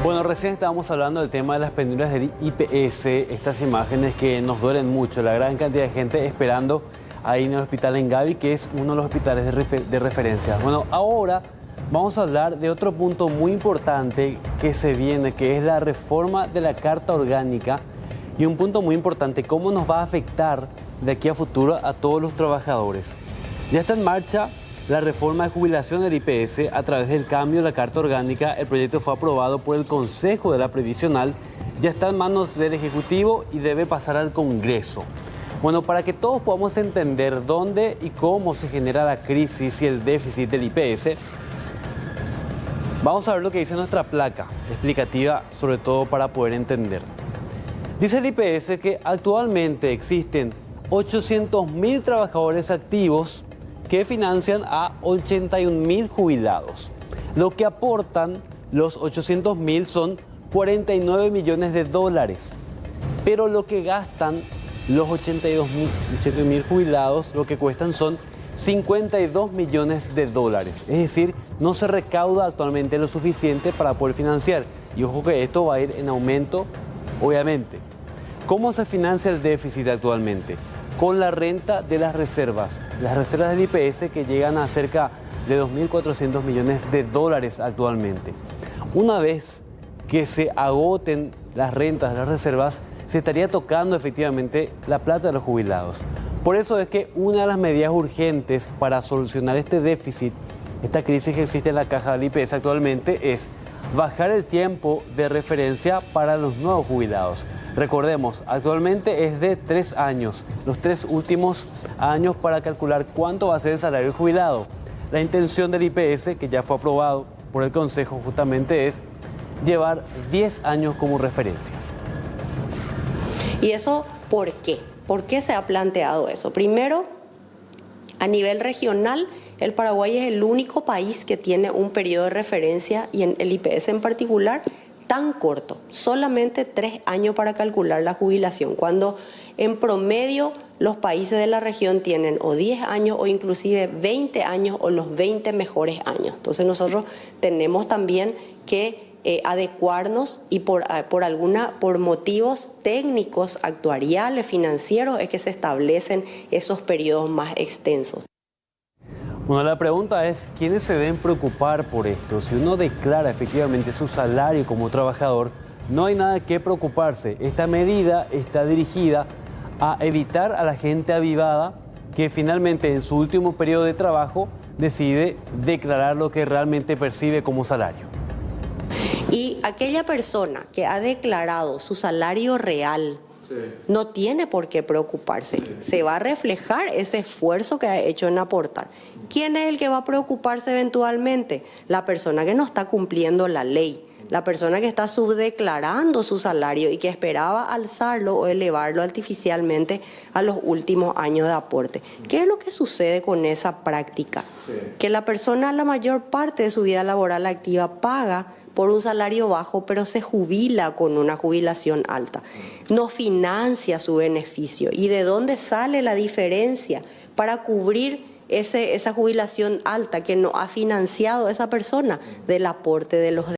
Bueno, recién estábamos hablando del tema de las penurias del IPS, estas imágenes que nos duelen mucho, la gran cantidad de gente esperando ahí en el hospital en Gavi, que es uno de los hospitales de referencia. Bueno, ahora vamos a hablar de otro punto muy importante que se viene, que es la reforma de la Carta Orgánica, y un punto muy importante, cómo nos va a afectar de aquí a futuro a todos los trabajadores. Ya está en marcha la reforma de jubilación del IPS a través del cambio de la Carta Orgánica. El proyecto fue aprobado por el Consejo de la Previsional, ya está en manos del Ejecutivo y debe pasar al Congreso. Bueno, para que todos podamos entender dónde y cómo se genera la crisis y el déficit del IPS, vamos a ver lo que dice nuestra placa explicativa, sobre todo para poder entender. Dice el IPS que actualmente existen 800.000 trabajadores activos que financian a 81.000 jubilados. Lo que aportan los 800.000 son 49 millones de dólares. Pero lo que gastan los 81.000 jubilados, lo que cuestan son 52 millones de dólares. Es decir, no se recauda actualmente lo suficiente para poder financiar. Y ojo que esto va a ir en aumento, obviamente. ¿Cómo se financia el déficit actualmente? Con la renta de las reservas del IPS, que llegan a cerca de 2.400 millones de dólares actualmente. Una vez que se agoten las rentas de las reservas, se estaría tocando efectivamente la plata de los jubilados. Por eso es que una de las medidas urgentes para solucionar este déficit, esta crisis que existe en la caja del IPS actualmente, es bajar el tiempo de referencia para los nuevos jubilados. Recordemos, actualmente es de 3 años, los 3 últimos años para calcular cuánto va a ser el salario del jubilado. La intención del IPS, que ya fue aprobado por el Consejo, justamente es llevar 10 años como referencia. ¿Y eso por qué? ¿Por qué se ha planteado eso? Primero, a nivel regional, el Paraguay es el único país que tiene un periodo de referencia, y en el IPS en particular, tan corto, solamente 3 años para calcular la jubilación, cuando en promedio los países de la región tienen o 10 años o inclusive 20 años o los 20 mejores años. Entonces nosotros tenemos también que adecuarnos, y por motivos técnicos, actuariales, financieros, es que se establecen esos periodos más extensos. Bueno, la pregunta es, ¿quiénes se deben preocupar por esto? Si uno declara efectivamente su salario como trabajador, no hay nada que preocuparse. Esta medida está dirigida a evitar a la gente avivada que finalmente en su último periodo de trabajo decide declarar lo que realmente percibe como salario. Y aquella persona que ha declarado su salario real, no tiene por qué preocuparse. Se va a reflejar ese esfuerzo que ha hecho en aportar. ¿Quién es el que va a preocuparse eventualmente? La persona que no está cumpliendo la ley, la persona que está subdeclarando su salario y que esperaba alzarlo o elevarlo artificialmente a los últimos años de aporte. ¿Qué es lo que sucede con esa práctica? Que la persona la mayor parte de su vida laboral activa paga por un salario bajo, pero se jubila con una jubilación alta. No financia su beneficio. ¿Y de dónde sale la diferencia para cubrir esa jubilación alta que no ha financiado esa persona? Del aporte de los